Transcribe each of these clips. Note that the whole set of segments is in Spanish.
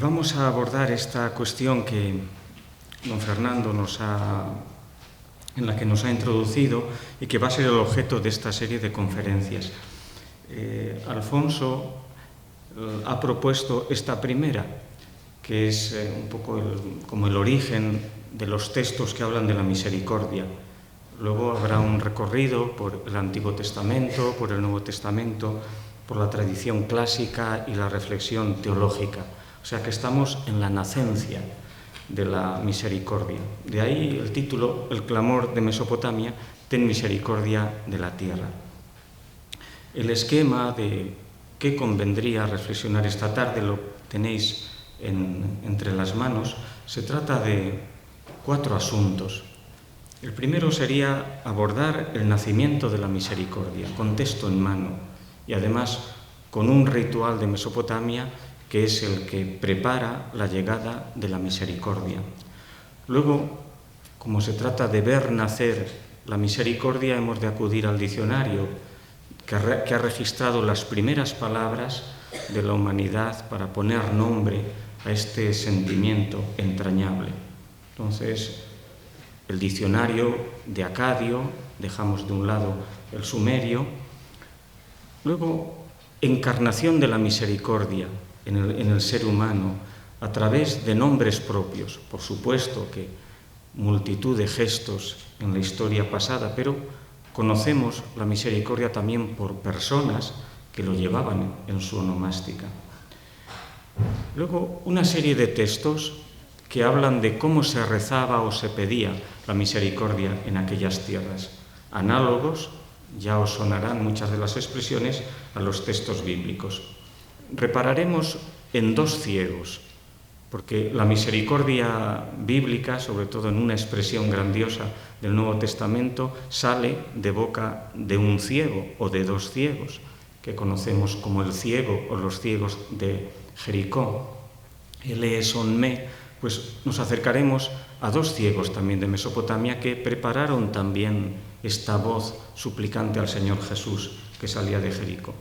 Vamos a abordar esta cuestión que don Fernando en la que nos ha introducido y que va a ser el objeto de esta serie de conferencias. Alfonso ha propuesto esta primera, que es un poco como el origen de los textos que hablan de la misericordia. Luego habrá un recorrido por el Antiguo Testamento, por el Nuevo Testamento, por la tradición clásica y la reflexión teológica. O sea que estamos en la nacencia de la misericordia. De ahí el título, El clamor de Mesopotamia, ten misericordia de la tierra. El esquema de qué convendría reflexionar esta tarde lo tenéis entre las manos. Se trata de 4 asuntos. El primero sería abordar el nacimiento de la misericordia, con texto en mano, y además con un ritual de Mesopotamia que es el que prepara la llegada de la misericordia. Luego, como se trata de ver nacer la misericordia, hemos de acudir al diccionario que ha registrado las primeras palabras de la humanidad para poner nombre a este sentimiento entrañable. Entonces, el diccionario de Acadio, dejamos de un lado el sumerio. Luego, encarnación de la misericordia en el ser humano a través de nombres propios. Por supuesto que multitud de gestos en la historia pasada, pero conocemos la misericordia también por personas que lo llevaban en su onomástica. Luego, una serie de textos que hablan de cómo se rezaba o se pedía la misericordia en aquellas tierras. Análogos, ya os sonarán muchas de las expresiones, a los textos bíblicos. Repararemos en 2 ciegos, porque la misericordia bíblica, sobre todo en una expresión grandiosa del Nuevo Testamento, sale de boca de un ciego o de 2 ciegos, que conocemos como el ciego o los ciegos de Jericó. Eleesonme, pues nos acercaremos a 2 ciegos también de Mesopotamia que prepararon también esta voz suplicante al Señor Jesús que salía de Jericó.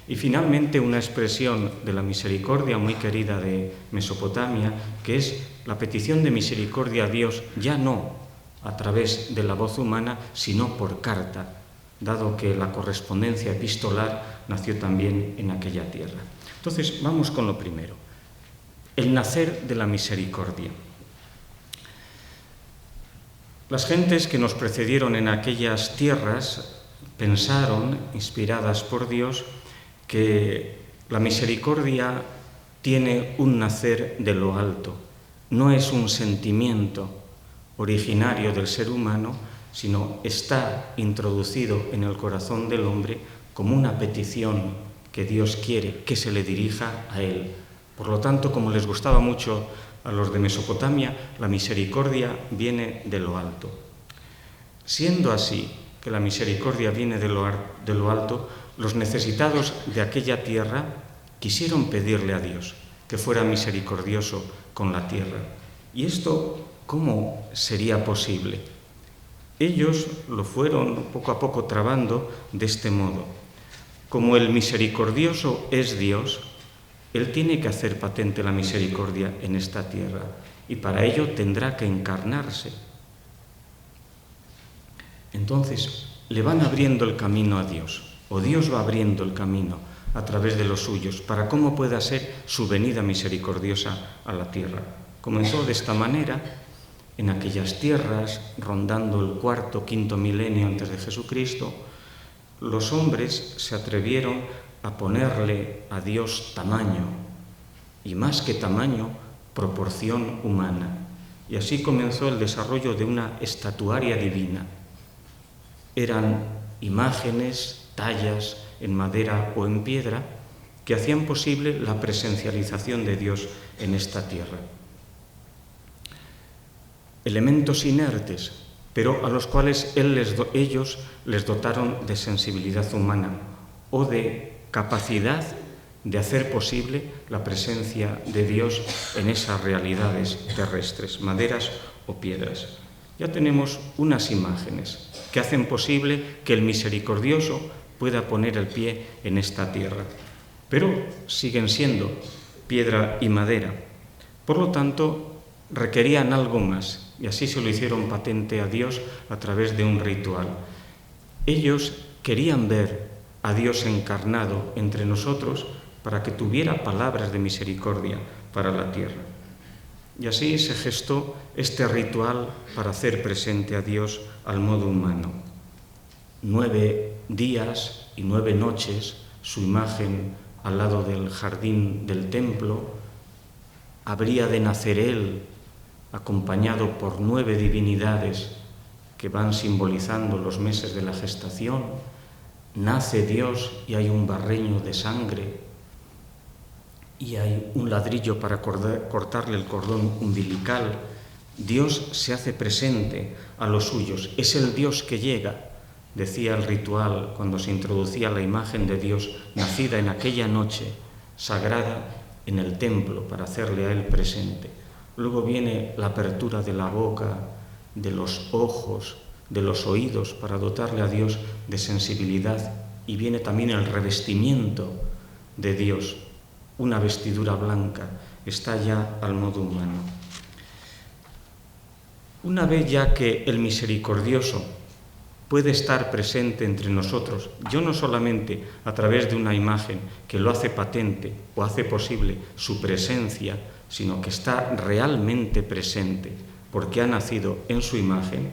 Y finalmente una expresión de la misericordia muy querida de Mesopotamia, que es la petición de misericordia a Dios, ya no a través de la voz humana, sino por carta, dado que la correspondencia epistolar nació también en aquella tierra. Entonces, vamos con lo primero, el nacer de la misericordia. Las gentes que nos precedieron en aquellas tierras pensaron, inspiradas por Dios, que la misericordia tiene un nacer de lo alto. No es un sentimiento originario del ser humano, sino está introducido en el corazón del hombre como una petición que Dios quiere que se le dirija a él. Por lo tanto, como les gustaba mucho a los de Mesopotamia, la misericordia viene de lo alto. Siendo así que la misericordia viene de lo alto, los necesitados de aquella tierra quisieron pedirle a Dios que fuera misericordioso con la tierra. ¿Y esto cómo sería posible? Ellos lo fueron poco a poco trabando de este modo. Como el misericordioso es Dios, Él tiene que hacer patente la misericordia en esta tierra y para ello tendrá que encarnarse. Entonces le van abriendo el camino a Dios, o Dios va abriendo el camino a través de los suyos para cómo pueda ser su venida misericordiosa a la tierra. Comenzó de esta manera en aquellas tierras, rondando el 4º, 5º milenio antes de Jesucristo. Los hombres se atrevieron a ponerle a Dios tamaño, y más que tamaño, proporción humana. Y así comenzó el desarrollo de una estatuaria divina. Eran imágenes, tallas en madera o en piedra que hacían posible la presencialización de Dios en esta tierra. Elementos inertes, pero a los cuales ellos les dotaron de sensibilidad humana o de capacidad de hacer posible la presencia de Dios en esas realidades terrestres, maderas o piedras. Ya tenemos unas imágenes que hacen posible que el misericordioso pueda poner el pie en esta tierra, pero siguen siendo piedra y madera. Por lo tanto, requerían algo más, y así se lo hicieron patente a Dios a través de un ritual. Ellos querían ver a Dios encarnado entre nosotros para que tuviera palabras de misericordia para la tierra. Y así se gestó este ritual para hacer presente a Dios al modo humano. 9 días y 9 noches su imagen al lado del jardín del templo. Habría de nacer Él acompañado por 9 divinidades que van simbolizando los meses de la gestación. Nace Dios y hay un barreño de sangre y hay un ladrillo para cortarle el cordón umbilical. Dios se hace presente a los suyos. Es el Dios que llega, decía el ritual cuando se introducía la imagen de Dios nacida en aquella noche sagrada en el templo para hacerle a Él presente. Luego viene la apertura de la boca, de los ojos, de los oídos para dotarle a Dios de sensibilidad, y viene también el revestimiento de Dios, una vestidura blanca, está ya al modo humano. Una vez ya que el misericordioso puede estar presente entre nosotros, yo no solamente a través de una imagen que lo hace patente o hace posible su presencia, sino que está realmente presente porque ha nacido en su imagen,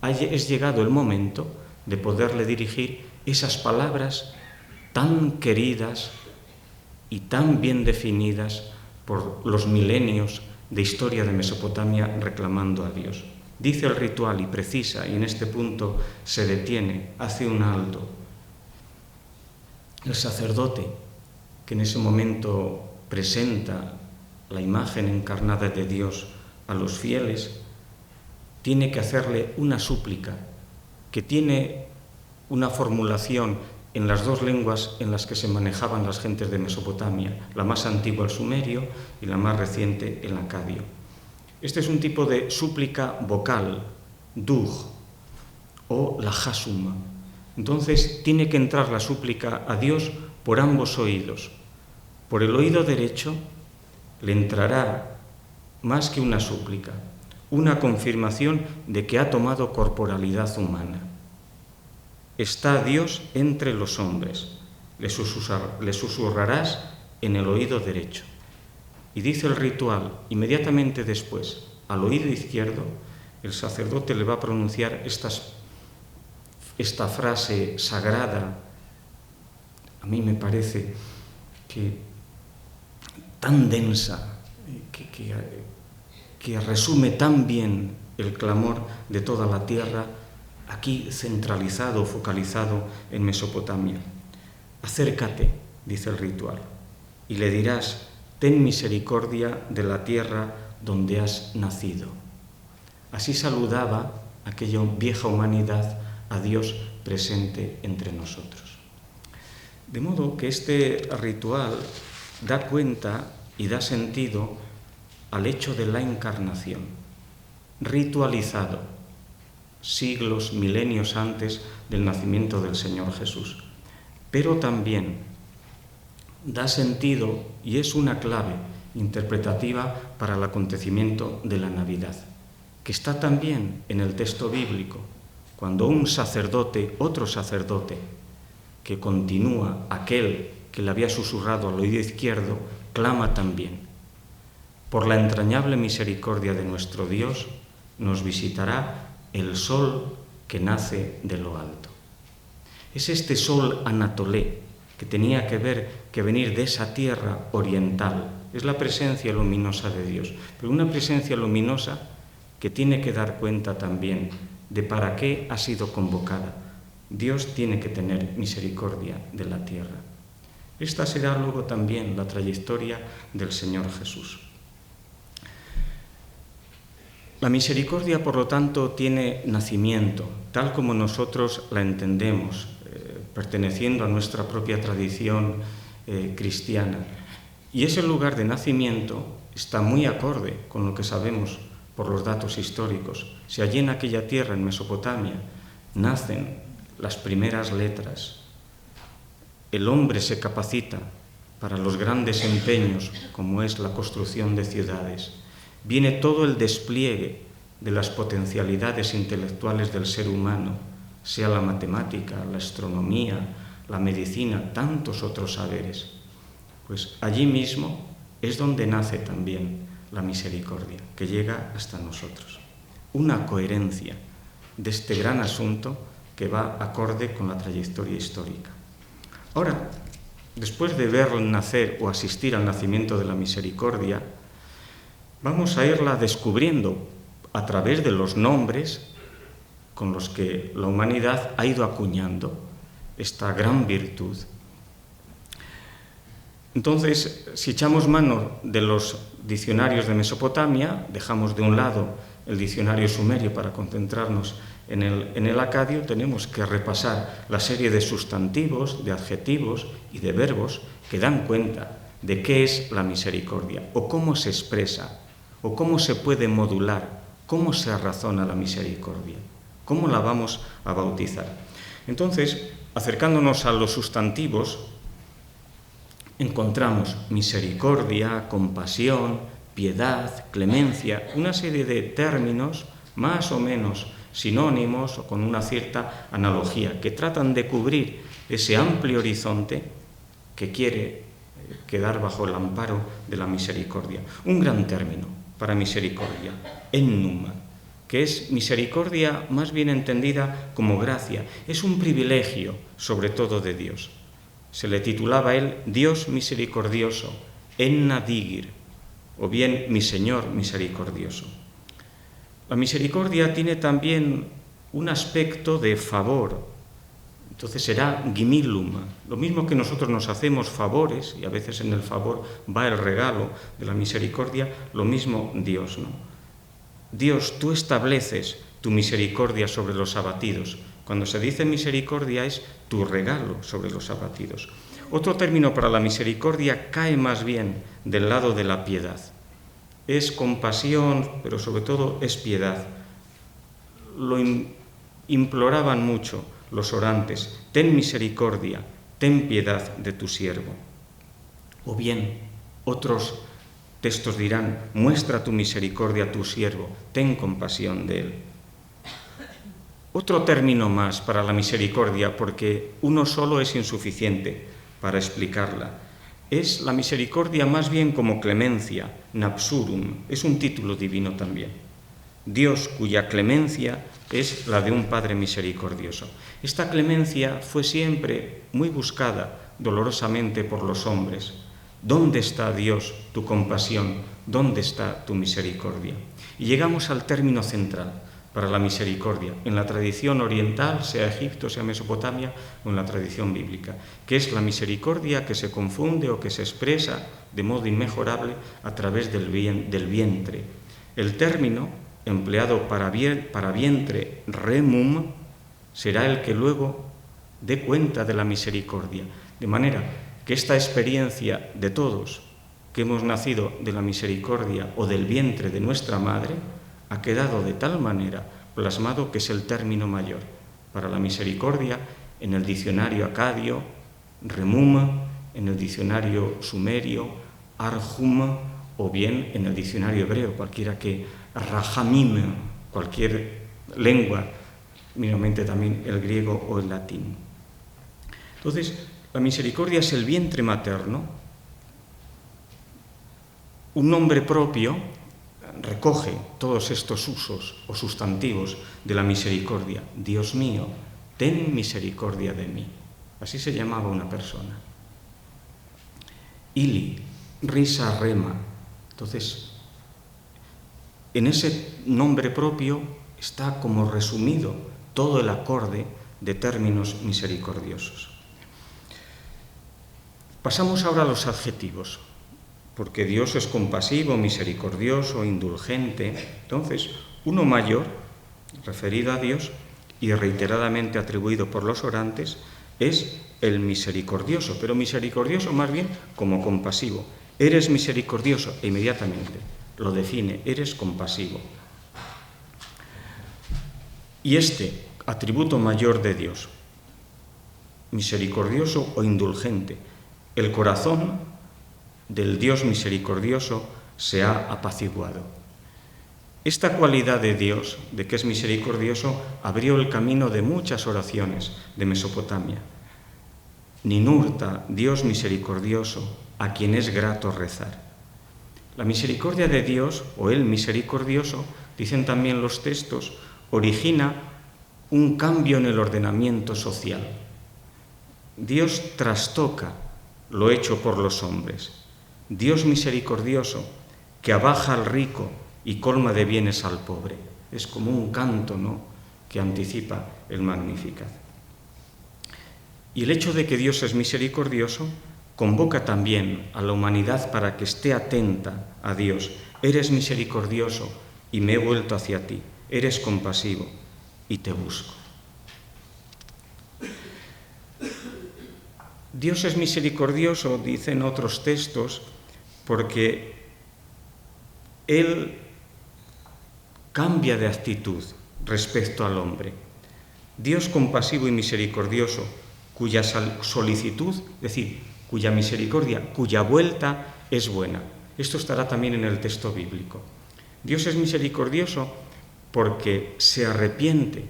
es llegado el momento de poderle dirigir esas palabras tan queridas y tan bien definidas por los milenios de historia de Mesopotamia reclamando a Dios. Dice el ritual y precisa, y en este punto se detiene, hace un alto. El sacerdote, que en ese momento presenta la imagen encarnada de Dios a los fieles, tiene que hacerle una súplica que tiene una formulación en las 2 lenguas en las que se manejaban las gentes de Mesopotamia, la más antigua el sumerio y la más reciente el acadio. Este es un tipo de súplica vocal, dug, o la jasuma. Entonces tiene que entrar la súplica a Dios por ambos oídos. Por el oído derecho le entrará más que una súplica, una confirmación de que ha tomado corporalidad humana. Está Dios entre los hombres, le susurrarás en el oído derecho. Y dice el ritual, inmediatamente después, al oído izquierdo, el sacerdote le va a pronunciar esta frase sagrada. A mí me parece que tan densa, que resume tan bien el clamor de toda la tierra, aquí centralizado, focalizado en Mesopotamia. Acércate, dice el ritual, y le dirás: ten misericordia de la tierra donde has nacido. Así saludaba aquella vieja humanidad a Dios presente entre nosotros. De modo que este ritual da cuenta y da sentido al hecho de la encarnación, ritualizado siglos, milenios antes del nacimiento del Señor Jesús. Pero también da sentido y es una clave interpretativa para el acontecimiento de la Navidad, que está también en el texto bíblico, cuando un sacerdote, otro sacerdote, que continúa aquel que le había susurrado al oído izquierdo, clama también: por la entrañable misericordia de nuestro Dios, nos visitará el sol que nace de lo alto. Es este sol anatolé que tenía que venir de esa tierra oriental. Es la presencia luminosa de Dios, pero una presencia luminosa que tiene que dar cuenta también de para qué ha sido convocada. Dios tiene que tener misericordia de la tierra. Esta será luego también la trayectoria del Señor Jesús. La misericordia, por lo tanto, tiene nacimiento, tal como nosotros la entendemos, perteneciendo a nuestra propia tradición cristiana. Y ese lugar de nacimiento está muy acorde con lo que sabemos por los datos históricos. Si allí en aquella tierra, en Mesopotamia, nacen las primeras letras, el hombre se capacita para los grandes empeños, como es la construcción de ciudades. Viene todo el despliegue de las potencialidades intelectuales del ser humano, sea la matemática, la astronomía, la medicina, tantos otros saberes. Pues allí mismo es donde nace también la misericordia, que llega hasta nosotros. Una coherencia de este gran asunto que va acorde con la trayectoria histórica. Ahora, después de ver nacer o asistir al nacimiento de la misericordia, vamos a irla descubriendo a través de los nombres con los que la humanidad ha ido acuñando esta gran virtud. Entonces, si echamos mano de los diccionarios de Mesopotamia, dejamos de un lado el diccionario sumerio para concentrarnos en el acadio, tenemos que repasar la serie de sustantivos, de adjetivos y de verbos que dan cuenta de qué es la misericordia, o cómo se expresa, o cómo se puede modular, cómo se razona la misericordia, cómo la vamos a bautizar. Entonces, acercándonos a los sustantivos, encontramos misericordia, compasión, piedad, clemencia, una serie de términos más o menos sinónimos o con una cierta analogía que tratan de cubrir ese amplio horizonte que quiere quedar bajo el amparo de la misericordia. Un gran término para misericordia, ennuma, que es misericordia más bien entendida como gracia, es un privilegio sobre todo de Dios. Se le titulaba a él Dios misericordioso, enna digir, o bien mi Señor misericordioso. La misericordia tiene también un aspecto de favor, entonces será gimilum, lo mismo que nosotros nos hacemos favores, y a veces en el favor va el regalo de la misericordia, lo mismo Dios, ¿no? Dios, tú estableces tu misericordia sobre los abatidos. Cuando se dice misericordia es tu regalo sobre los abatidos. Otro término para la misericordia cae más bien del lado de la piedad. Es compasión, pero sobre todo es piedad. Lo imploraban mucho los orantes, ten misericordia, ten piedad de tu siervo. O bien, otros textos dirán, muestra tu misericordia a tu siervo, ten compasión de él. Otro término más para la misericordia, porque uno solo es insuficiente para explicarla, es la misericordia más bien como clemencia, napsurum, es un título divino también. Dios cuya clemencia es la de un Padre misericordioso. Esta clemencia fue siempre muy buscada dolorosamente por los hombres. ¿Dónde está, Dios, tu compasión? ¿Dónde está tu misericordia? Y llegamos al término central para la misericordia, en la tradición oriental, sea Egipto, sea Mesopotamia, o en la tradición bíblica, que es la misericordia que se confunde o que se expresa de modo inmejorable a través del vientre. El término empleado para vientre, remum, será el que luego dé cuenta de la misericordia, de manera que esta experiencia de todos que hemos nacido de la misericordia o del vientre de nuestra madre ha quedado de tal manera plasmado que es el término mayor para la misericordia en el diccionario acadio, remum, en el diccionario sumerio, arjum, o bien en el diccionario hebreo, cualquiera que rahamim, cualquier lengua, mínimamente también el griego o el latín. Entonces, la misericordia es el vientre materno, un nombre propio recoge todos estos usos o sustantivos de la misericordia. Dios mío, ten misericordia de mí. Así se llamaba una persona. Ili, risa rema. Entonces, en ese nombre propio está como resumido todo el acorde de términos misericordiosos. Pasamos ahora a los adjetivos, porque Dios es compasivo, misericordioso, indulgente. Entonces, uno mayor, referido a Dios y reiteradamente atribuido por los orantes, es el misericordioso, pero misericordioso más bien como compasivo. Eres misericordioso e inmediatamente lo define, eres compasivo. Y este atributo mayor de Dios, misericordioso o indulgente, el corazón del Dios misericordioso se ha apaciguado. Esta cualidad de Dios, de que es misericordioso, abrió el camino de muchas oraciones de Mesopotamia. Ninurta, Dios misericordioso, a quien es grato rezar. La misericordia de Dios, o el misericordioso, dicen también los textos, origina un cambio en el ordenamiento social. Dios trastoca lo hecho por los hombres. Dios misericordioso, que abaja al rico y colma de bienes al pobre. Es como un canto, ¿no?, que anticipa el Magnificat. Y el hecho de que Dios es misericordioso convoca también a la humanidad para que esté atenta a Dios. Eres misericordioso y me he vuelto hacia ti. Eres compasivo y te busco. Dios es misericordioso, dicen otros textos, porque Él cambia de actitud respecto al hombre. Dios compasivo y misericordioso, cuya solicitud, es decir, cuya misericordia, cuya vuelta es buena. Esto estará también en el texto bíblico. Dios es misericordioso porque se arrepiente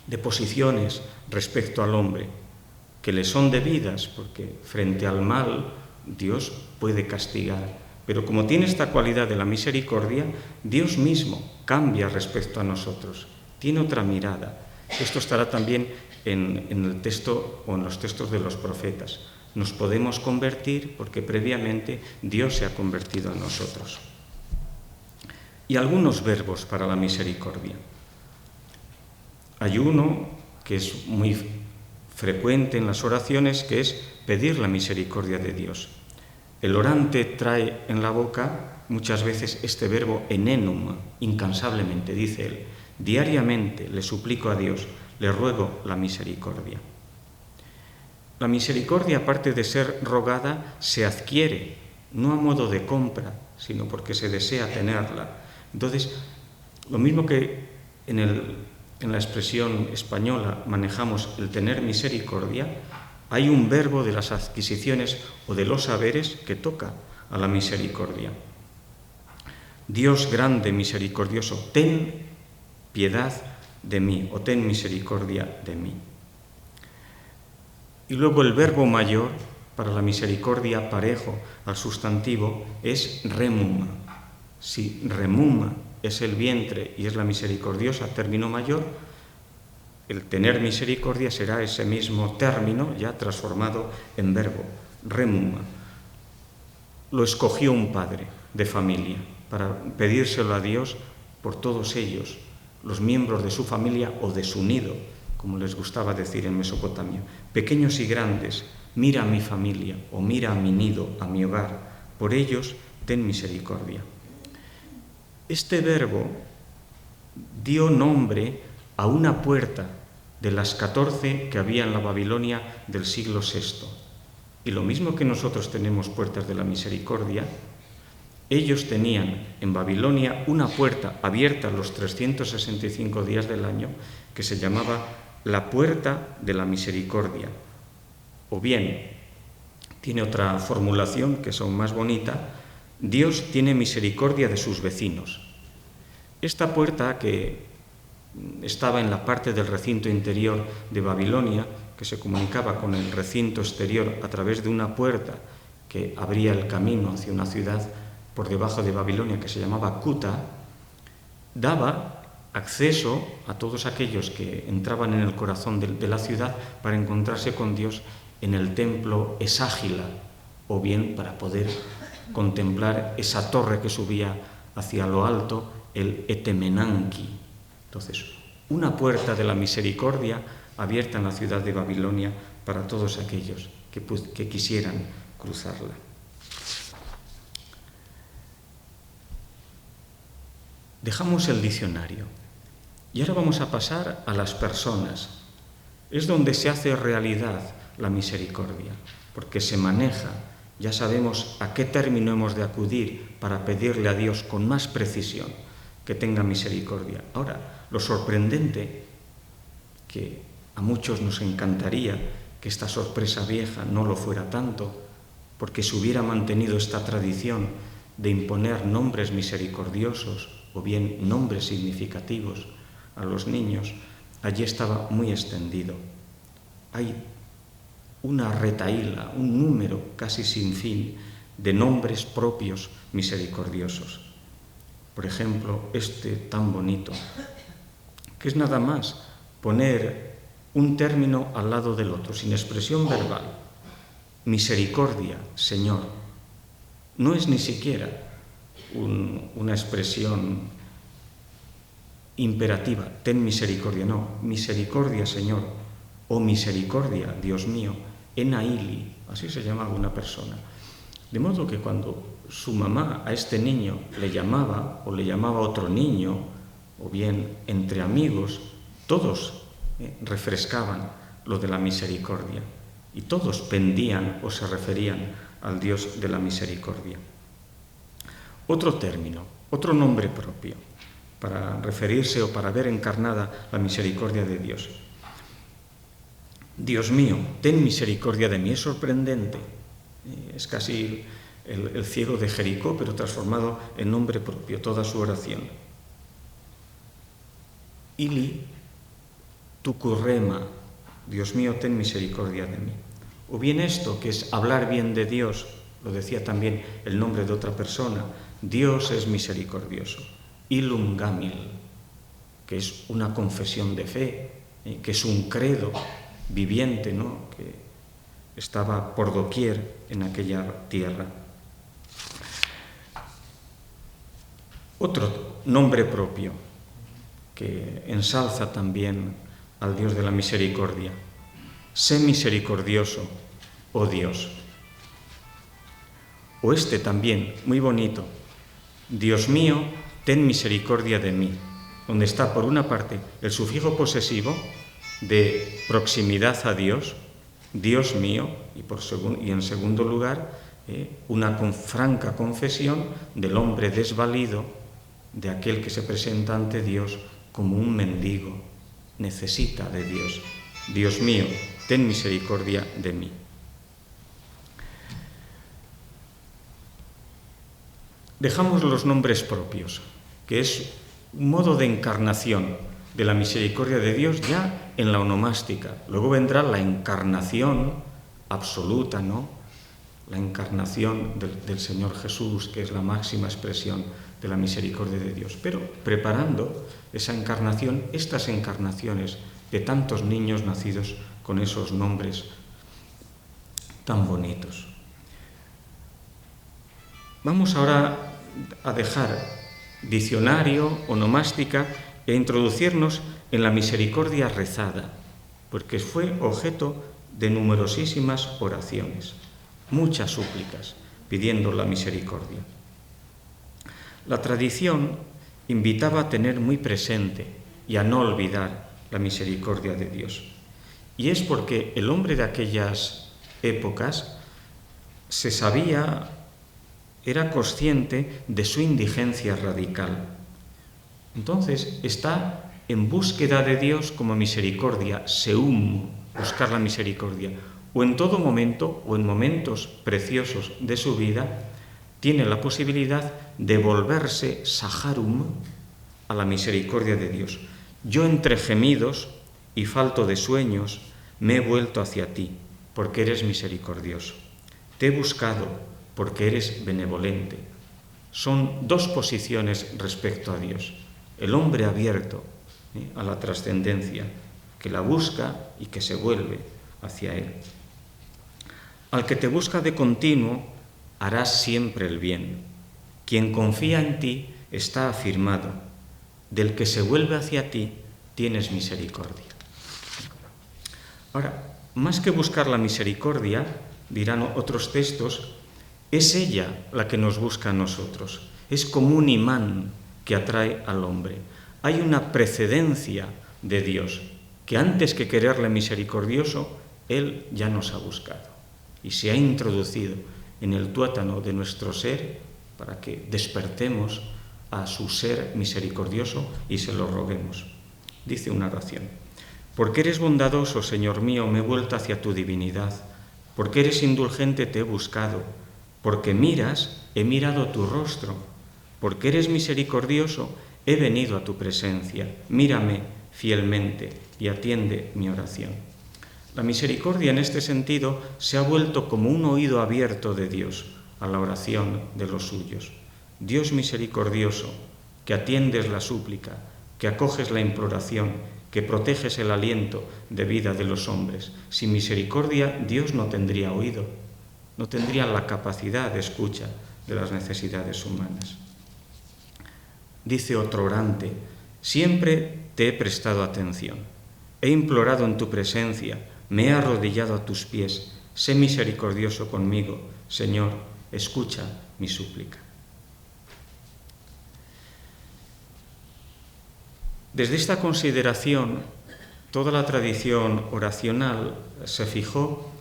de posiciones respecto al hombre que le son debidas, porque frente al mal Dios puede castigar. Pero como tiene esta cualidad de la misericordia, Dios mismo cambia respecto a nosotros, tiene otra mirada. Esto estará también en el texto o en los textos de los profetas. Nos podemos convertir porque previamente Dios se ha convertido a nosotros. Y algunos verbos para la misericordia. Hay uno que es muy frecuente en las oraciones, que es pedir la misericordia de Dios. El orante trae en la boca muchas veces este verbo enenum, incansablemente, dice él. Diariamente le suplico a Dios, le ruego la misericordia. La misericordia, aparte de ser rogada, se adquiere, no a modo de compra, sino porque se desea tenerla. Entonces, lo mismo que en la expresión española manejamos el tener misericordia, hay un verbo de las adquisiciones o de los saberes que toca a la misericordia. Dios grande, misericordioso, ten piedad de mí, o ten misericordia de mí. Y luego el verbo mayor para la misericordia parejo al sustantivo es remum. Si remum es el vientre y es la misericordiosa, término mayor, el tener misericordia será ese mismo término ya transformado en verbo, remum. Lo escogió un padre de familia para pedírselo a Dios por todos ellos, los miembros de su familia o de su nido, como les gustaba decir en Mesopotamia. Pequeños y grandes, mira a mi familia o mira a mi nido, a mi hogar. Por ellos, ten misericordia. Este verbo dio nombre a una puerta de las 14 que había en la Babilonia del siglo VI. Y lo mismo que nosotros tenemos puertas de la misericordia, ellos tenían en Babilonia una puerta abierta los 365 días del año que se llamaba la puerta de la misericordia. O bien, tiene otra formulación que es aún más bonita, Dios tiene misericordia de sus vecinos. Esta puerta, que estaba en la parte del recinto interior de Babilonia, que se comunicaba con el recinto exterior a través de una puerta que abría el camino hacia una ciudad por debajo de Babilonia que se llamaba Kuta, daba acceso a todos aquellos que entraban en el corazón de la ciudad para encontrarse con Dios en el templo Eságila, o bien para poder contemplar esa torre que subía hacia lo alto, el Etemenanki. Entonces, una puerta de la misericordia abierta en la ciudad de Babilonia para todos aquellos que quisieran cruzarla. Dejamos el diccionario y ahora vamos a pasar a las personas. Es donde se hace realidad la misericordia, porque se maneja, ya sabemos a qué término hemos de acudir para pedirle a Dios con más precisión que tenga misericordia. Ahora, lo sorprendente, que a muchos nos encantaría que esta sorpresa vieja no lo fuera tanto, porque se hubiera mantenido esta tradición de imponer nombres misericordiosos o bien nombres significativos a los niños, allí estaba muy extendido. Hay una retahíla, un número casi sin fin de nombres propios misericordiosos. Por ejemplo, este tan bonito, que es nada más poner un término al lado del otro, sin expresión verbal. Misericordia, Señor. No es ni siquiera una expresión imperativa, ten misericordia, no, misericordia, Señor, o misericordia, Dios mío, enaili, así se llama una persona. De modo que cuando su mamá a este niño le llamaba, o le llamaba a otro niño, o bien entre amigos, todos refrescaban lo de la misericordia y todos pendían o se referían al Dios de la misericordia. Otro término, otro nombre propio para referirse o para ver encarnada la misericordia de Dios. Dios mío, ten misericordia de mí. Es sorprendente, es casi el ciego de Jericó, pero transformado en nombre propio, toda su oración. Ili tukurrema, Dios mío, ten misericordia de mí. O bien esto, que es hablar bien de Dios, lo decía también el nombre de otra persona, Dios es misericordioso. Ilum gamil, que es una confesión de fe, que es un credo viviente, ¿no?, que estaba por doquier en aquella tierra. Otro nombre propio que ensalza también al Dios de la misericordia. Sé misericordioso, oh Dios. O este también, muy bonito. Dios mío, ten misericordia de mí, donde está por una parte el sufijo posesivo de proximidad a Dios, Dios mío, y en segundo lugar, una franca confesión del hombre desvalido, de aquel que se presenta ante Dios como un mendigo, necesita de Dios. Dios mío, ten misericordia de mí. Dejamos los nombres propios, que es un modo de encarnación de la misericordia de Dios ya en la onomástica. Luego vendrá la encarnación absoluta, ¿no? La encarnación del Señor Jesús, que es la máxima expresión de la misericordia de Dios. Pero preparando esa encarnación, estas encarnaciones de tantos niños nacidos con esos nombres tan bonitos. Vamos ahora a dejar diccionario, onomástica, e introducirnos en la misericordia rezada, porque fue objeto de numerosísimas oraciones, muchas súplicas pidiendo la misericordia. La tradición invitaba a tener muy presente y a no olvidar la misericordia de Dios. Y es porque el hombre de aquellas épocas se sabía, era consciente de su indigencia radical. Entonces está en búsqueda de Dios como misericordia, seum, buscar la misericordia, o en todo momento, o en momentos preciosos de su vida, tiene la posibilidad de volverse saharum a la misericordia de Dios. Yo entre gemidos y falto de sueños me he vuelto hacia ti, porque eres misericordioso. Te he buscado, porque eres benevolente. Son dos posiciones respecto a Dios. El hombre abierto a la trascendencia, que la busca y que se vuelve hacia Él. Al que te busca de continuo, harás siempre el bien. Quien confía en ti está afirmado. Del que se vuelve hacia ti, tienes misericordia. Ahora, más que buscar la misericordia, dirán otros textos, es ella la que nos busca a nosotros. Es como un imán que atrae al hombre. Hay una precedencia de Dios, que antes que quererle misericordioso, Él ya nos ha buscado y se ha introducido en el tuétano de nuestro ser para que despertemos a su ser misericordioso y se lo roguemos. Dice una oración: porque eres bondadoso, Señor mío, me he vuelto hacia tu divinidad. Porque eres indulgente te he buscado. Porque miras, he mirado tu rostro. Porque eres misericordioso, he venido a tu presencia. Mírame fielmente y atiende mi oración. La misericordia en este sentido se ha vuelto como un oído abierto de Dios a la oración de los suyos. Dios misericordioso, que atiendes la súplica, que acoges la imploración, que proteges el aliento de vida de los hombres. Sin misericordia, Dios no tendría oído, no tendría la capacidad de escucha de las necesidades humanas. Dice otro orante: siempre te he prestado atención, he implorado en tu presencia, me he arrodillado a tus pies, sé misericordioso conmigo, Señor, escucha mi súplica. Desde esta consideración, toda la tradición oracional se fijó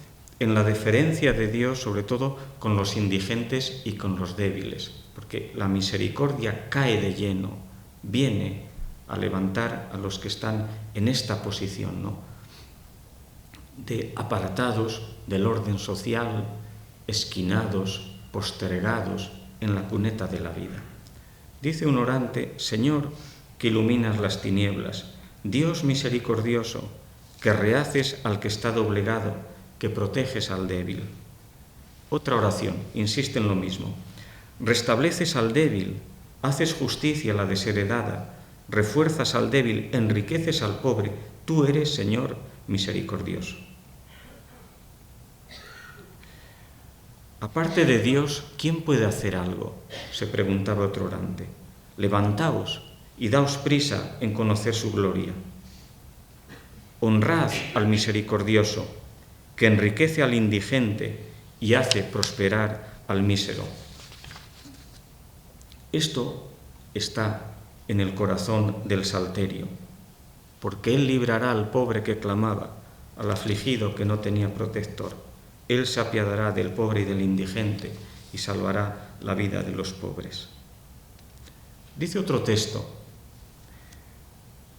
en la deferencia de Dios, sobre todo con los indigentes y con los débiles, porque la misericordia cae de lleno, viene a levantar a los que están en esta posición, ¿no?, de apartados del orden social, esquinados, postergados en la cuneta de la vida. Dice un orante: Señor, que iluminas las tinieblas, Dios misericordioso, que rehaces al que está doblegado, que proteges al débil. Otra oración, insiste en lo mismo: restableces al débil, haces justicia a la desheredada, refuerzas al débil, enriqueces al pobre, tú eres, Señor, misericordioso. Aparte de Dios, ¿quién puede hacer algo?, se preguntaba otro orante. Levantaos y daos prisa en conocer su gloria. Honrad al misericordioso, que enriquece al indigente y hace prosperar al mísero. Esto está en el corazón del Salterio, porque Él librará al pobre que clamaba, al afligido que no tenía protector. Él se apiadará del pobre y del indigente y salvará la vida de los pobres. Dice otro texto: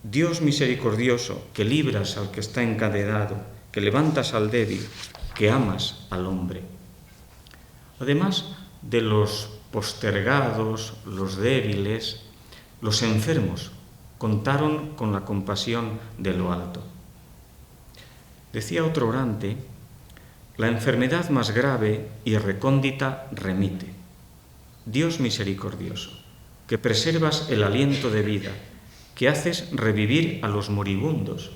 Dios misericordioso, que libras al que está encadenado, que levantas al débil, que amas al hombre. Además de los postergados, los débiles, los enfermos contaron con la compasión de lo alto. Decía otro orante: la enfermedad más grave y recóndita remite. Dios misericordioso, que preservas el aliento de vida, que haces revivir a los moribundos.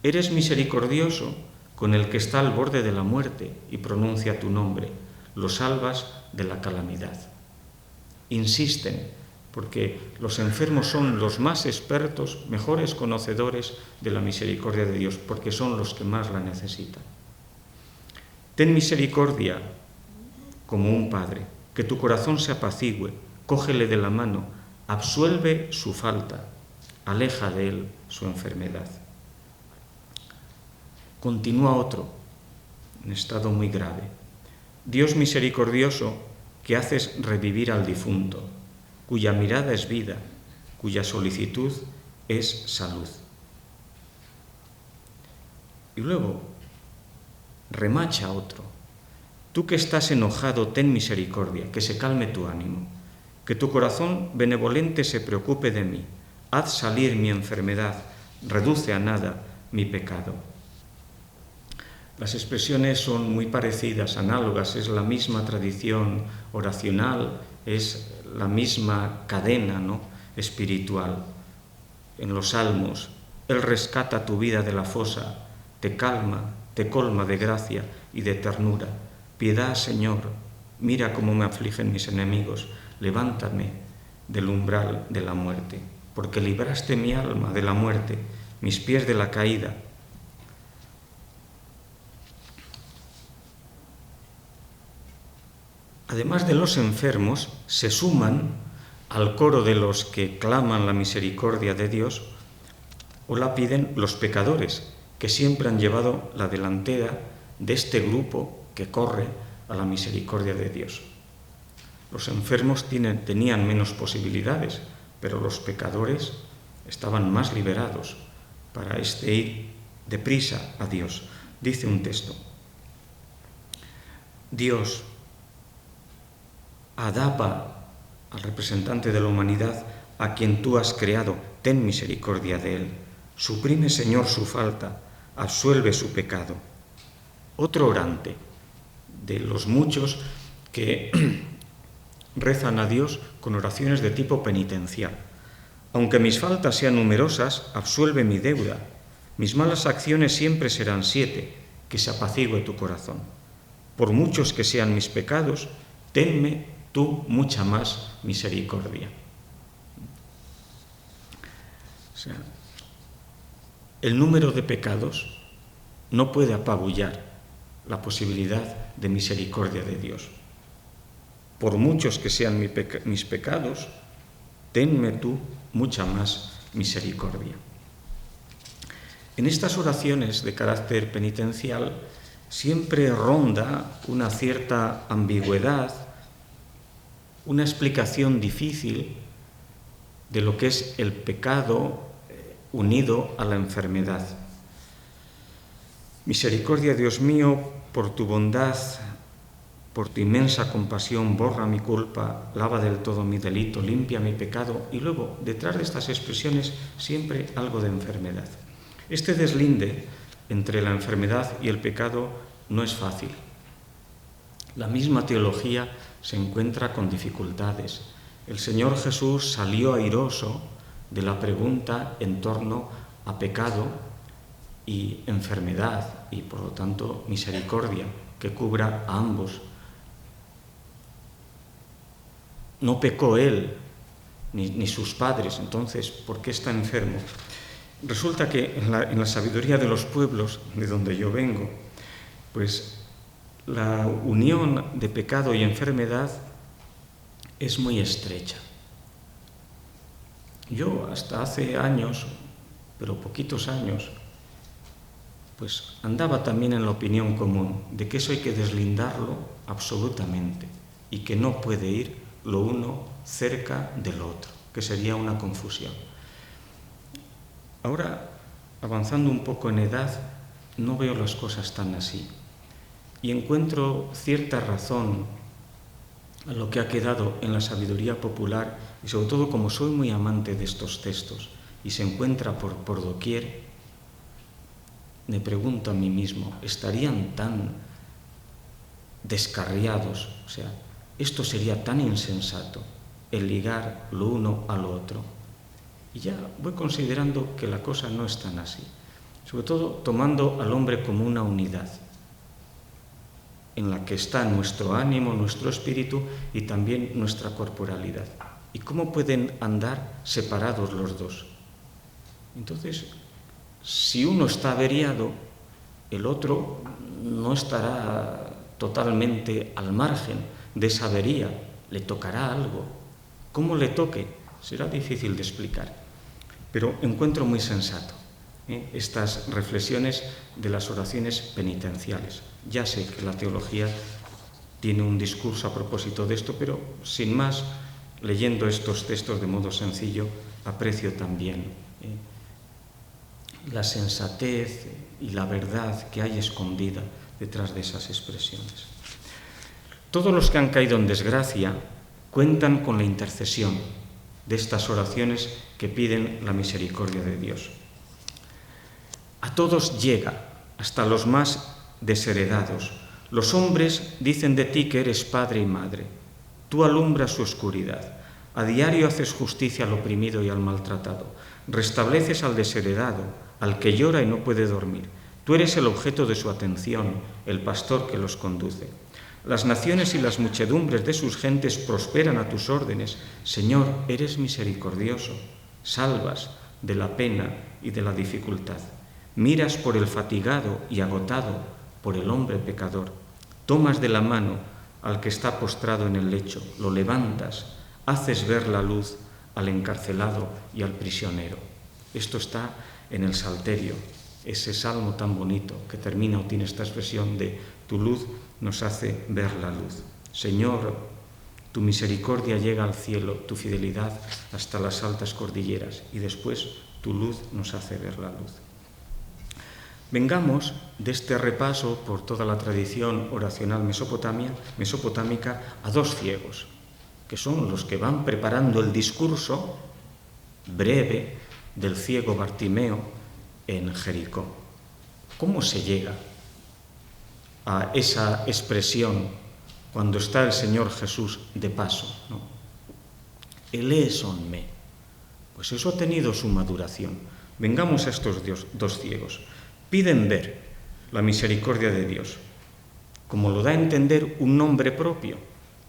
Eres misericordioso con el que está al borde de la muerte y pronuncia tu nombre, lo salvas de la calamidad. Insisten, porque los enfermos son los más expertos, mejores conocedores de la misericordia de Dios, porque son los que más la necesitan. Ten misericordia como un padre, que tu corazón se apacigüe, cógele de la mano, absuelve su falta, aleja de él su enfermedad. Continúa otro, en estado muy grave: Dios misericordioso, que haces revivir al difunto, cuya mirada es vida, cuya solicitud es salud. Y luego remacha otro: tú que estás enojado, ten misericordia, que se calme tu ánimo, que tu corazón benevolente se preocupe de mí, haz salir mi enfermedad, reduce a nada mi pecado. Las expresiones son muy parecidas, análogas, es la misma tradición oracional, es la misma cadena, ¿no?, espiritual. En los salmos, Él rescata tu vida de la fosa, te calma, te colma de gracia y de ternura. Piedad, Señor, mira cómo me afligen mis enemigos, levántame del umbral de la muerte, porque libraste mi alma de la muerte, mis pies de la caída. Además de los enfermos, se suman al coro de los que claman la misericordia de Dios o la piden los pecadores, que siempre han llevado la delantera de este grupo que corre a la misericordia de Dios. Los enfermos tenían menos posibilidades, pero los pecadores estaban más liberados para ir deprisa a Dios. Dice un texto: Dios adapa al representante de la humanidad a quien tú has creado, ten misericordia de él. Suprime, Señor, su falta, absuelve su pecado. Otro orante de los muchos que rezan a Dios con oraciones de tipo penitencial. Aunque mis faltas sean numerosas, absuelve mi deuda. Mis malas acciones siempre serán 7, que se apacigüe tu corazón. Por muchos que sean mis pecados, tenme tú mucha más misericordia. O sea, el número de pecados no puede apabullar la posibilidad de misericordia de Dios. Por muchos que sean mis pecados, tenme tú mucha más misericordia. En estas oraciones de carácter penitencial siempre ronda una cierta ambigüedad, una explicación difícil de lo que es el pecado unido a la enfermedad. Misericordia, Dios mío, por tu bondad, por tu inmensa compasión, borra mi culpa, lava del todo mi delito, limpia mi pecado. Y luego, detrás de estas expresiones, siempre algo de enfermedad. Este deslinde entre la enfermedad y el pecado no es fácil. La misma teología se encuentra con dificultades. El Señor Jesús salió airoso de la pregunta en torno a pecado y enfermedad y, por lo tanto, misericordia que cubra a ambos. No pecó él ni sus padres, entonces, ¿por qué está enfermo? Resulta que en la sabiduría de los pueblos, de donde yo vengo, pues la unión de pecado y enfermedad es muy estrecha. Yo hasta hace años, pero poquitos años, pues andaba también en la opinión común de que eso hay que deslindarlo absolutamente y que no puede ir lo uno cerca del otro, que sería una confusión. Ahora, avanzando un poco en edad, no veo las cosas tan así y encuentro cierta razón a lo que ha quedado en la sabiduría popular y sobre todo como soy muy amante de estos textos y se encuentra por doquier, me pregunto a mí mismo, ¿estarían tan descarriados? O sea, esto sería tan insensato, el ligar lo uno a lo otro. Y ya voy considerando que la cosa no es tan así, sobre todo tomando al hombre como una unidad en la que está nuestro ánimo, nuestro espíritu y también nuestra corporalidad. ¿Y cómo pueden andar separados los dos? Entonces, si uno está averiado, el otro no estará totalmente al margen de esa avería, le tocará algo. ¿Cómo le toque? Será difícil de explicar, pero encuentro muy sensato estas reflexiones de las oraciones penitenciales. Ya sé que la teología tiene un discurso a propósito de esto, pero sin más, leyendo estos textos de modo sencillo, aprecio también la sensatez y la verdad que hay escondida detrás de esas expresiones. Todos los que han caído en desgracia cuentan con la intercesión de estas oraciones que piden la misericordia de Dios. A todos llega, hasta los más desheredados. Los hombres dicen de ti que eres padre y madre. Tú alumbras su oscuridad. A diario haces justicia al oprimido y al maltratado. Restableces al desheredado, al que llora y no puede dormir. Tú eres el objeto de su atención, el pastor que los conduce. Las naciones y las muchedumbres de sus gentes prosperan a tus órdenes. Señor, eres misericordioso. Salvas de la pena y de la dificultad. Miras por el fatigado y agotado, por el hombre pecador. Tomas de la mano al que está postrado en el lecho, lo levantas, haces ver la luz al encarcelado y al prisionero. Esto está en el Salterio, ese salmo tan bonito que termina o tiene esta expresión de tu luz nos hace ver la luz. Señor, tu misericordia llega al cielo, tu fidelidad hasta las altas cordilleras y después tu luz nos hace ver la luz. Vengamos de este repaso por toda la tradición oracional mesopotámica a dos ciegos, que son los que van preparando el discurso breve del ciego Bartimeo en Jericó. ¿Cómo se llega a esa expresión cuando está el Señor Jesús de paso, ¿no? Eleison me. Pues eso ha tenido su maduración. Vengamos a estos dos ciegos. Piden ver la misericordia de Dios, como lo da a entender un nombre propio,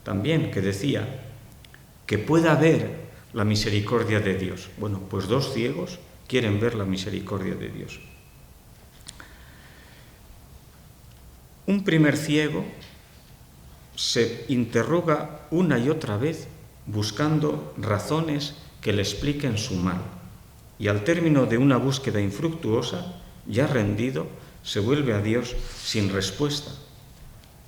también, que decía que pueda ver la misericordia de Dios. Bueno, pues dos ciegos quieren ver la misericordia de Dios. Un primer ciego se interroga una y otra vez buscando razones que le expliquen su mal, y al término de una búsqueda infructuosa, ya rendido, se vuelve a Dios sin respuesta.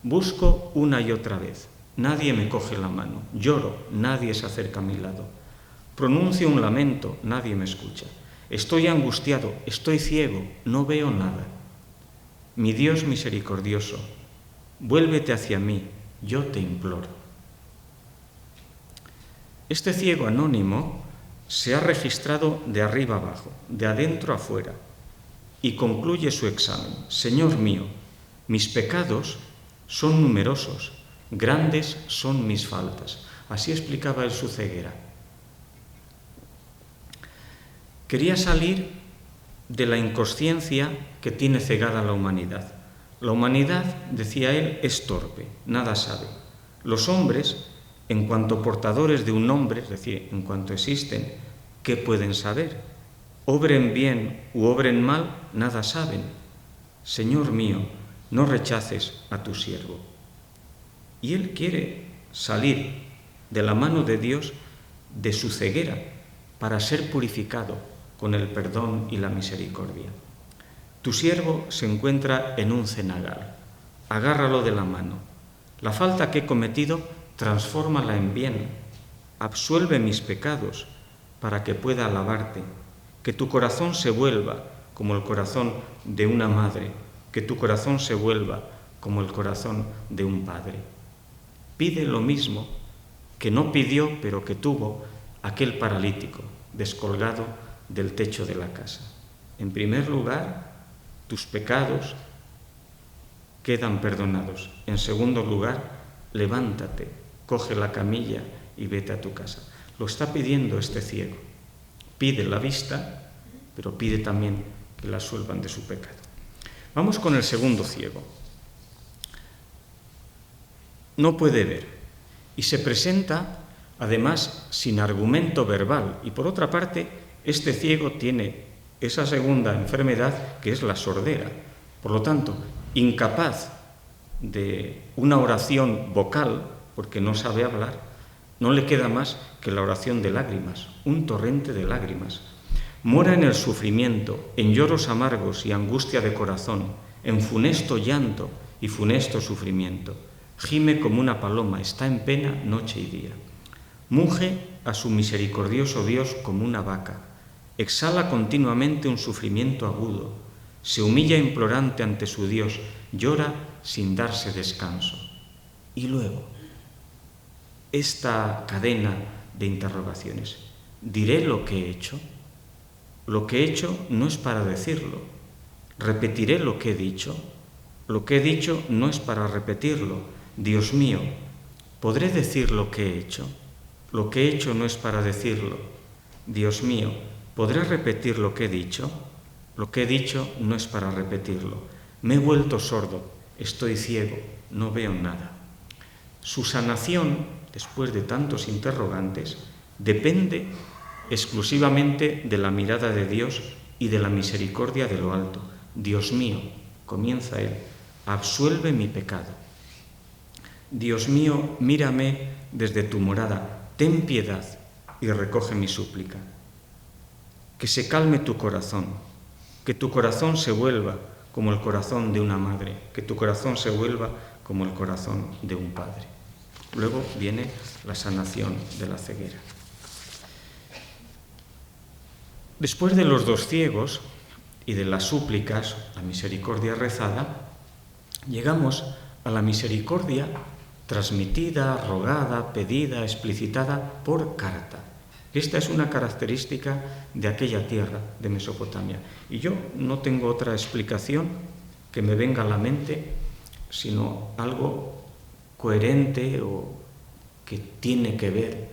Busco una y otra vez, nadie me coge la mano, lloro, nadie se acerca a mi lado, pronuncio un lamento, nadie me escucha, estoy angustiado, estoy ciego, no veo nada. Mi Dios misericordioso, vuélvete hacia mí, yo te imploro. Este ciego anónimo se ha registrado de arriba abajo, de adentro afuera, y concluye su examen. Señor mío, mis pecados son numerosos, grandes son mis faltas. Así explicaba él su ceguera. Quería salir de la inconsciencia que tiene cegada la humanidad. La humanidad, decía él, es torpe, nada sabe. Los hombres, en cuanto portadores de un nombre, es decir, en cuanto existen, ¿qué pueden saber? Obren bien u obren mal, nada saben. Señor mío, no rechaces a tu siervo. Y él quiere salir de la mano de Dios de su ceguera para ser purificado con el perdón y la misericordia. Tu siervo se encuentra en un cenagal. Agárralo de la mano. La falta que he cometido, transfórmala en bien. Absuelve mis pecados para que pueda alabarte. Que tu corazón se vuelva como el corazón de una madre. Que tu corazón se vuelva como el corazón de un padre. Pide lo mismo que no pidió, pero que tuvo aquel paralítico descolgado del techo de la casa. En primer lugar, tus pecados quedan perdonados. En segundo lugar, levántate, coge la camilla y vete a tu casa. Lo está pidiendo este ciego. Pide la vista, pero pide también que la absuelvan de su pecado. Vamos con el segundo ciego. No puede ver y se presenta además sin argumento verbal. Y por otra parte, este ciego tiene esa segunda enfermedad que es la sordera. Por lo tanto, incapaz de una oración vocal, porque no sabe hablar, no le queda más que la oración de lágrimas, un torrente de lágrimas. Mora en el sufrimiento, en lloros amargos y angustia de corazón, en funesto llanto y funesto sufrimiento. Gime como una paloma, está en pena noche y día. Muge a su misericordioso Dios como una vaca. Exhala continuamente un sufrimiento agudo. Se humilla implorante ante su Dios, llora sin darse descanso. Y luego, esta cadena de interrogaciones. ¿Diré lo que he hecho? Lo que he hecho no es para decirlo. ¿Repetiré lo que he dicho? Lo que he dicho no es para repetirlo. Dios mío, ¿podré decir lo que he hecho? Lo que he hecho no es para decirlo. Dios mío, ¿podré repetir lo que he dicho? Lo que he dicho no es para repetirlo. Me he vuelto sordo, estoy ciego, no veo nada. Su sanación, después de tantos interrogantes, depende exclusivamente de la mirada de Dios y de la misericordia de lo alto. Dios mío, comienza él, absuelve mi pecado. Dios mío, mírame desde tu morada, ten piedad y recoge mi súplica. Que se calme tu corazón, que tu corazón se vuelva como el corazón de una madre, que tu corazón se vuelva como el corazón de un padre. Luego viene la sanación de la ceguera. Después de los dos ciegos y de las súplicas, la misericordia rezada, llegamos a la misericordia transmitida, rogada, pedida, explicitada por carta. Esta es una característica de aquella tierra de Mesopotamia. Y yo no tengo otra explicación que me venga a la mente, sino algo coherente o que tiene que ver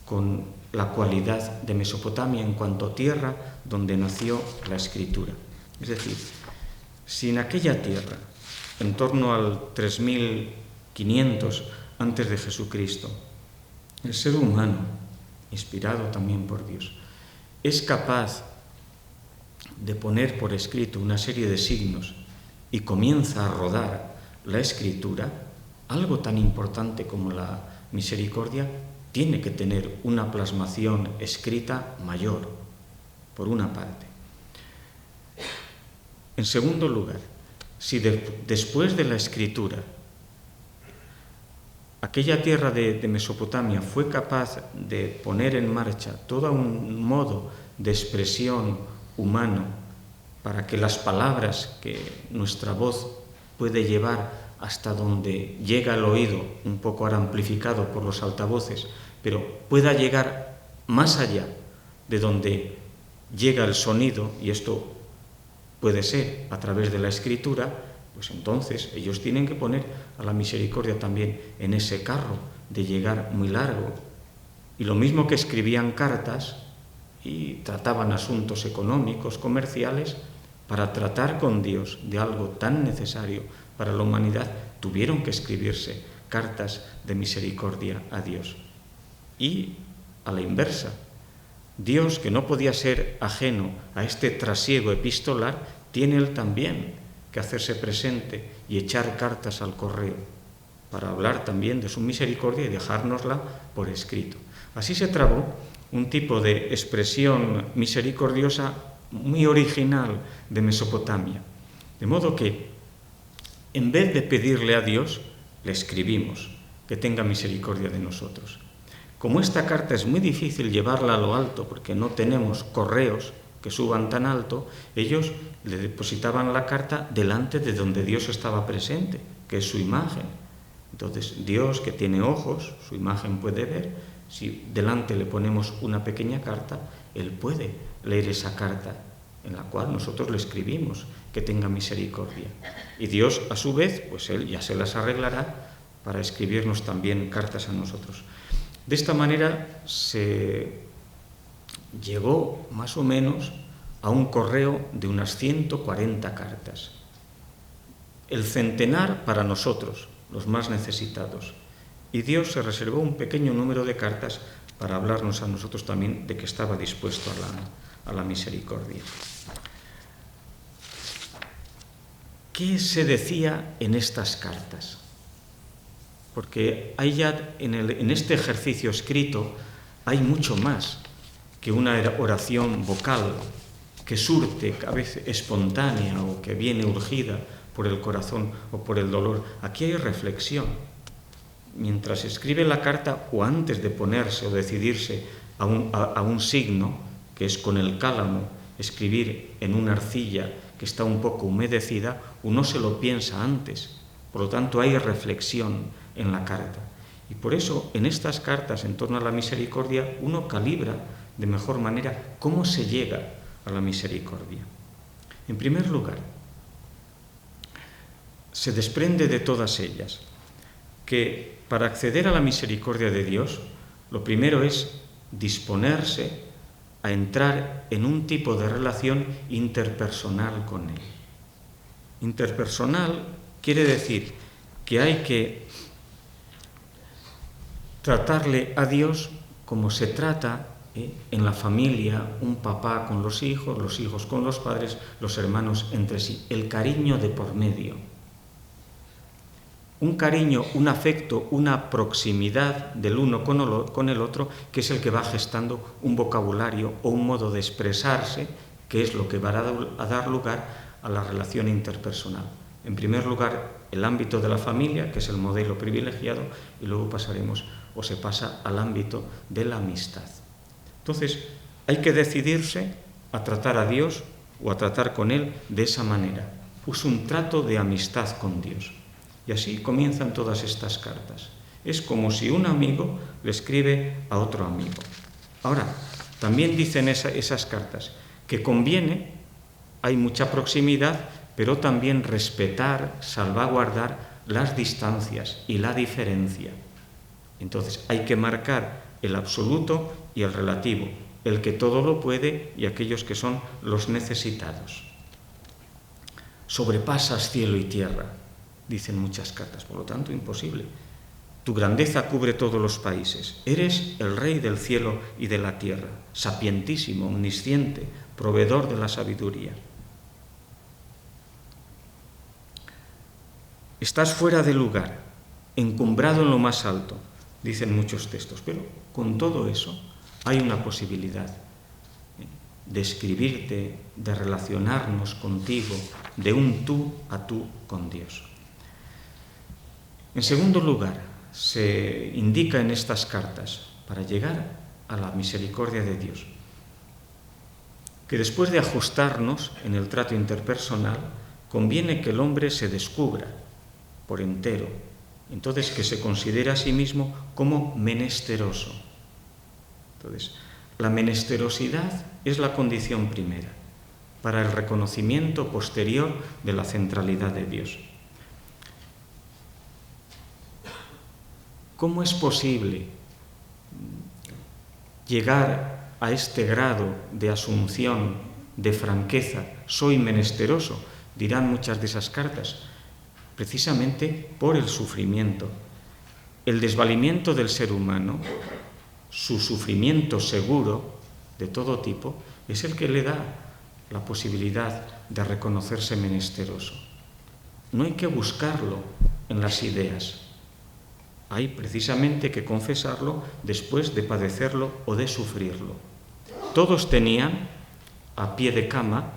con la cualidad de Mesopotamia en cuanto a tierra donde nació la Escritura. Es decir, si en aquella tierra, en torno al 3500 antes de Jesucristo, el ser humano, inspirado también por Dios, es capaz de poner por escrito una serie de signos y comienza a rodar la Escritura, algo tan importante como la misericordia tiene que tener una plasmación escrita mayor, por una parte. En segundo lugar, si después de la Escritura aquella tierra de Mesopotamia fue capaz de poner en marcha todo un modo de expresión humano para que las palabras que nuestra voz puede llevar hasta donde llega el oído, un poco ahora amplificado por los altavoces, pero pueda llegar más allá de donde llega el sonido, y esto puede ser a través de la Escritura, pues entonces ellos tienen que poner a la misericordia también en ese carro de llegar muy largo. Y lo mismo que escribían cartas y trataban asuntos económicos, comerciales, para tratar con Dios de algo tan necesario para la humanidad, tuvieron que escribirse cartas de misericordia a Dios. Y a la inversa, Dios, que no podía ser ajeno a este trasiego epistolar, tiene Él también que hacerse presente y echar cartas al correo para hablar también de su misericordia y dejárnosla por escrito. Así se trabó un tipo de expresión misericordiosa muy original de Mesopotamia. De modo que, en vez de pedirle a Dios, le escribimos que tenga misericordia de nosotros. Como esta carta es muy difícil llevarla a lo alto porque no tenemos correos que suban tan alto, ellos le depositaban la carta delante de donde Dios estaba presente, que es su imagen. Entonces, Dios, que tiene ojos, su imagen puede ver. Si delante le ponemos una pequeña carta, Él puede leer esa carta en la cual nosotros le escribimos que tenga misericordia. Y Dios, a su vez, pues Él ya se las arreglará para escribirnos también cartas a nosotros. De esta manera se llegó más o menos a un correo de unas 140 cartas. El centenar para nosotros, los más necesitados. Y Dios se reservó un pequeño número de cartas para hablarnos a nosotros también de que estaba dispuesto a la misericordia. ¿Qué se decía en estas cartas? Porque hay ya en este ejercicio escrito hay mucho más que una oración vocal que surte, a veces espontánea o que viene urgida por el corazón o por el dolor. Aquí hay reflexión. Mientras escribe la carta o antes de ponerse o decidirse a un signo, que es con el cálamo escribir en una arcilla que está un poco humedecida, uno se lo piensa antes. Por lo tanto, hay reflexión en la carta. Y por eso, en estas cartas en torno a la misericordia, uno calibra de mejor manera cómo se llega a la misericordia. En primer lugar, se desprende de todas ellas que para acceder a la misericordia de Dios, lo primero es disponerse a entrar en un tipo de relación interpersonal con Él. Interpersonal quiere decir que hay que tratarle a Dios como se trata en la familia, un papá con los hijos con los padres, los hermanos entre sí. El cariño de por medio. Un cariño, un afecto, una proximidad del uno con el otro, que es el que va gestando un vocabulario o un modo de expresarse, que es lo que va a dar lugar a la relación interpersonal. En primer lugar, el ámbito de la familia, que es el modelo privilegiado, y luego pasaremos o se pasa al ámbito de la amistad. Entonces, hay que decidirse a tratar a Dios o a tratar con Él de esa manera. Usa un trato de amistad con Dios. Y así comienzan todas estas cartas. Es como si un amigo le escribe a otro amigo. Ahora, también dicen esas cartas que conviene, hay mucha proximidad, pero también respetar, salvaguardar las distancias y la diferencia. Entonces hay que marcar el absoluto y el relativo, el que todo lo puede y aquellos que son los necesitados. Sobrepasas cielo y tierra, dicen muchas cartas, por lo tanto imposible. Tu grandeza cubre todos los países. Eres el rey del cielo y de la tierra, sapientísimo, omnisciente, proveedor de la sabiduría. Estás fuera de lugar, encumbrado en lo más alto, dicen muchos textos, pero con todo eso hay una posibilidad de escribirte, de relacionarnos contigo, de un tú a tú con Dios. En segundo lugar, se indica en estas cartas, para llegar a la misericordia de Dios, que después de ajustarnos en el trato interpersonal, conviene que el hombre se descubra por entero, entonces que se considere a sí mismo como menesteroso. Entonces, la menesterosidad es la condición primera para el reconocimiento posterior de la centralidad de Dios. ¿Cómo es posible llegar a este grado de asunción, de franqueza? Soy menesteroso, dirán muchas de esas cartas, precisamente por el sufrimiento. El desvalimiento del ser humano, su sufrimiento seguro de todo tipo, es el que le da la posibilidad de reconocerse menesteroso. No hay que buscarlo en las ideas. Hay precisamente que confesarlo después de padecerlo o de sufrirlo. Todos tenían a pie de cama,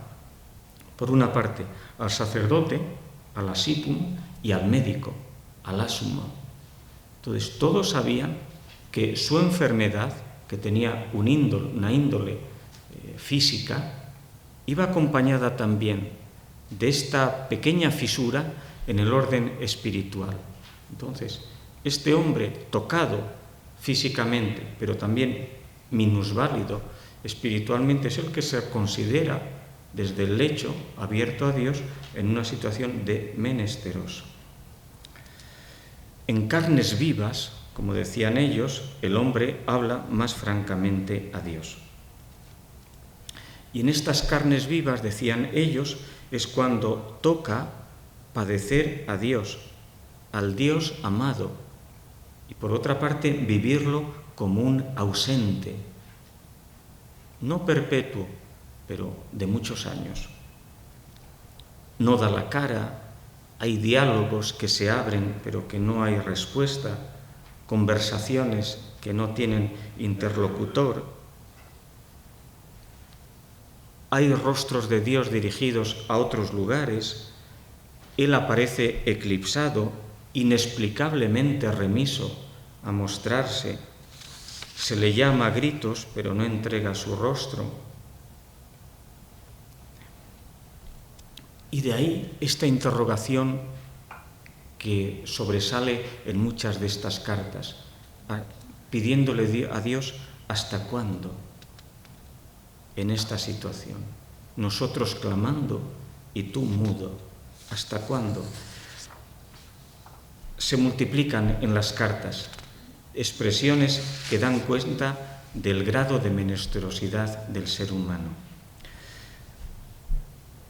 por una parte, al sacerdote, al asipum y al médico, al asuma. Entonces, todos sabían que su enfermedad, que tenía una índole física, iba acompañada también de esta pequeña fisura en el orden espiritual. Entonces, este hombre tocado físicamente, pero también minusválido espiritualmente, es el que se considera desde el lecho abierto a Dios en una situación de menesteroso. En carnes vivas, como decían ellos, el hombre habla más francamente a Dios. Y en estas carnes vivas, decían ellos, es cuando toca padecer a Dios, al Dios amado, y por otra parte vivirlo como un ausente, no perpetuo, pero de muchos años. No da la cara, hay diálogos que se abren pero que no hay respuesta, conversaciones que no tienen interlocutor. Hay rostros de Dios dirigidos a otros lugares. Él aparece eclipsado, inexplicablemente remiso a mostrarse. Se le llama a gritos, pero no entrega su rostro. Y de ahí esta interrogación que sobresale en muchas de estas cartas, pidiéndole a Dios ¿hasta cuándo en esta situación? Nosotros clamando y tú mudo. ¿Hasta cuándo? Se multiplican en las cartas expresiones que dan cuenta del grado de menesterosidad del ser humano.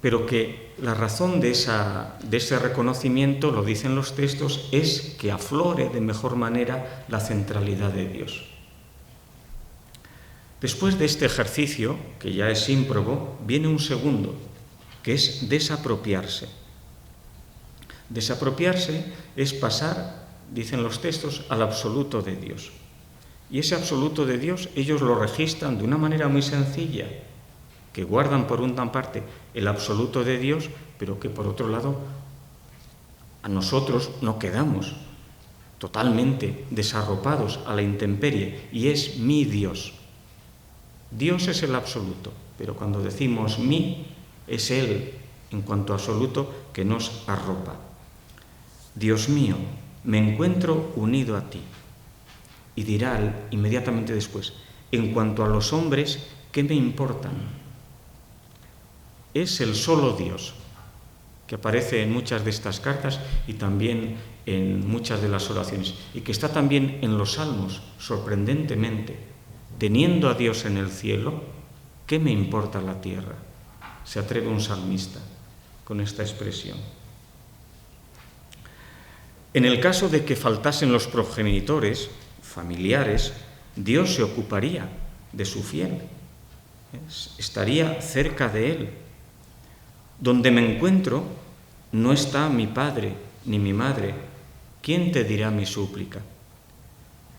Pero que la razón de ese reconocimiento, lo dicen los textos, es que aflore de mejor manera la centralidad de Dios. Después de este ejercicio, que ya es ímprobo, viene un segundo, que es desapropiarse. Desapropiarse es pasar, dicen los textos, al absoluto de Dios. Y ese absoluto de Dios ellos lo registran de una manera muy sencilla, que guardan por una parte el absoluto de Dios, pero que por otro lado a nosotros no quedamos totalmente desarropados a la intemperie, y es mi Dios. Dios es el absoluto, pero cuando decimos mi, Es Él, en cuanto absoluto, que nos arropa. Dios mío, me encuentro unido a ti. Y dirá inmediatamente después, en cuanto a los hombres, ¿qué me importan? Es el solo Dios, que aparece en muchas de estas cartas y también en muchas de las oraciones, y que está también en los salmos, sorprendentemente. Teniendo a Dios en el cielo, ¿qué me importa la tierra? Se atreve un salmista con esta expresión. En el caso de que faltasen los progenitores, familiares, Dios se ocuparía de su fiel, estaría cerca de él. Donde me encuentro no está mi padre ni mi madre. ¿Quién te dirá mi súplica?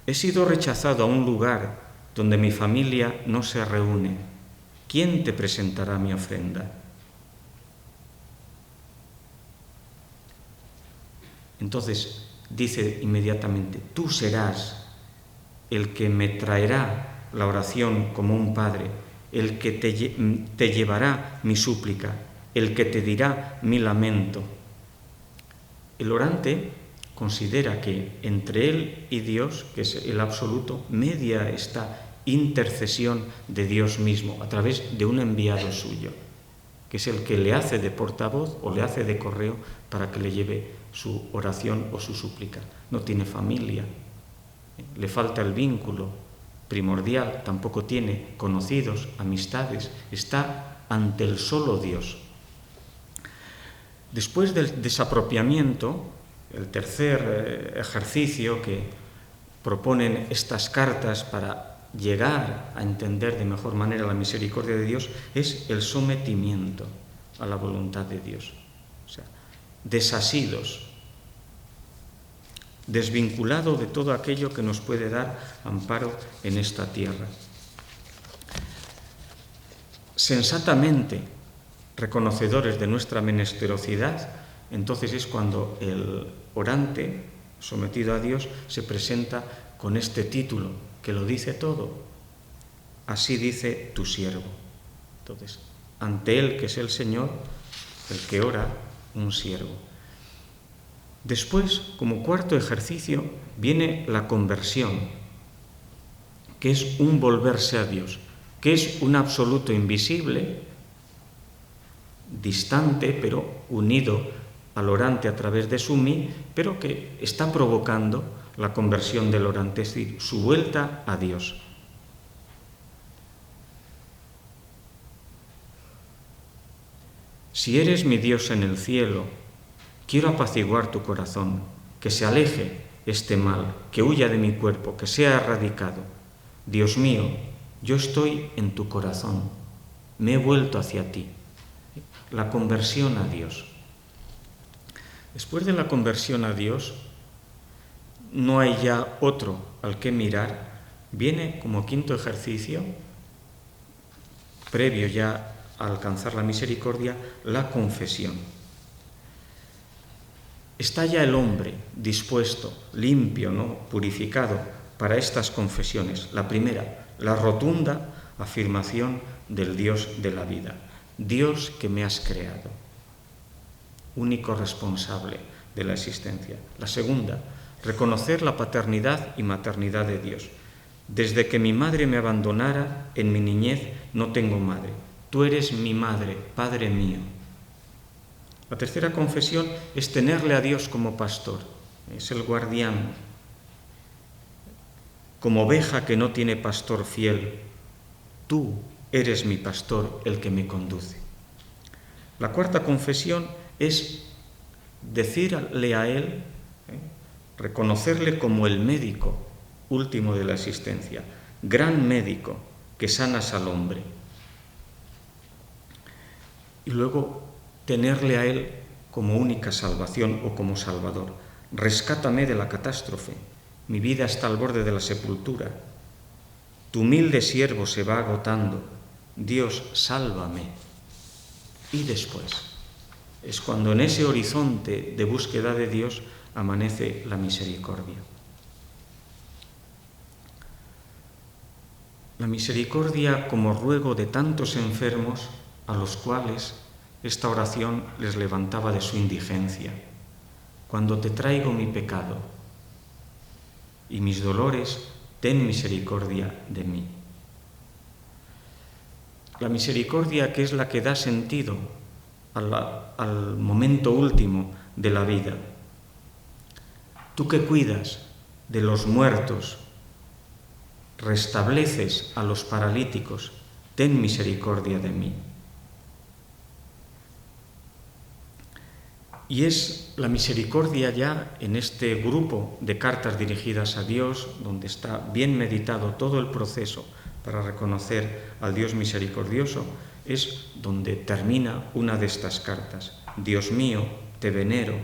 He sido rechazado a un lugar donde mi familia no se reúne. ¿Quién te presentará mi ofrenda? Entonces dice inmediatamente, tú serás el que me traerá la oración como un padre, el que te llevará mi súplica, el que te dirá mi lamento. El orante considera que entre él y Dios, que es el absoluto, media esta intercesión de Dios mismo a través de un enviado suyo, que es el que le hace de portavoz o le hace de correo para que le lleve su oración o su súplica. No tiene familia, le falta el vínculo primordial, tampoco tiene conocidos, amistades, está ante el solo Dios. Después del desapropiamiento, el tercer ejercicio que proponen estas cartas para llegar a entender de mejor manera la misericordia de Dios es el sometimiento a la voluntad de Dios. O sea, desasidos, desvinculado de todo aquello que nos puede dar amparo en esta tierra. Sensatamente reconocedores de nuestra menesterosidad, entonces es cuando el orante, sometido a Dios, se presenta con este título que lo dice todo. Así dice tu siervo. Entonces, ante Él, que es el Señor, el que ora, un siervo. Después, como cuarto ejercicio, viene la conversión, que es un volverse a Dios, que es un absoluto invisible, distante, pero unido al orante a través de su mí, pero que está provocando la conversión del orante, es decir, su vuelta a Dios. Si eres mi Dios en el cielo, quiero apaciguar tu corazón, que se aleje este mal, que huya de mi cuerpo, que sea erradicado. Dios mío, yo estoy en tu corazón, me he vuelto hacia ti. La conversión a Dios. Después de la conversión a Dios, no hay ya otro al que mirar. Viene como quinto ejercicio, previo ya a alcanzar la misericordia, la confesión. Está ya el hombre dispuesto, limpio, ¿no?, purificado para estas confesiones. La primera, la rotunda afirmación del Dios de la vida. Dios que me has creado, único responsable de la existencia. La segunda, reconocer la paternidad y maternidad de Dios. Desde que mi madre me abandonara, en mi niñez no tengo madre. Tú eres mi madre, Padre mío. La tercera confesión es tenerle a Dios como pastor, es el guardián. Como oveja que no tiene pastor fiel, tú eres mi pastor, el que me conduce. La cuarta confesión es decirle a Él, reconocerle como el médico último de la existencia, gran médico que sanas al hombre. Y luego tenerle a Él como única salvación o como Salvador. Rescátame de la catástrofe, mi vida está al borde de la sepultura. Tu humilde siervo se va agotando, Dios, sálvame. Y después es cuando en ese horizonte de búsqueda de Dios amanece la misericordia. La misericordia como ruego de tantos enfermos a los cuales esta oración les levantaba de su indigencia. Cuando te traigo mi pecado y mis dolores, ten misericordia de mí. La misericordia, que es la que da sentido al momento último de la vida. Tú que cuidas de los muertos, restableces a los paralíticos, ten misericordia de mí. Y es la misericordia ya en este grupo de cartas dirigidas a Dios, donde está bien meditado todo el proceso para reconocer al Dios misericordioso, es donde termina una de estas cartas. Dios mío, te venero,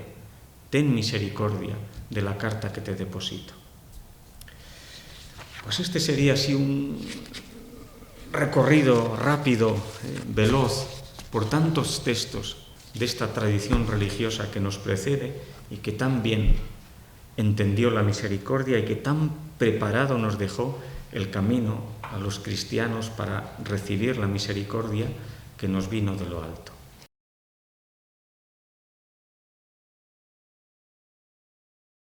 ten misericordia de la carta que te deposito. Pues este sería así un recorrido rápido, veloz, por tantos textos de esta tradición religiosa que nos precede y que tan bien entendió la misericordia y que tan preparado nos dejó el camino a los cristianos para recibir la misericordia que nos vino de lo alto.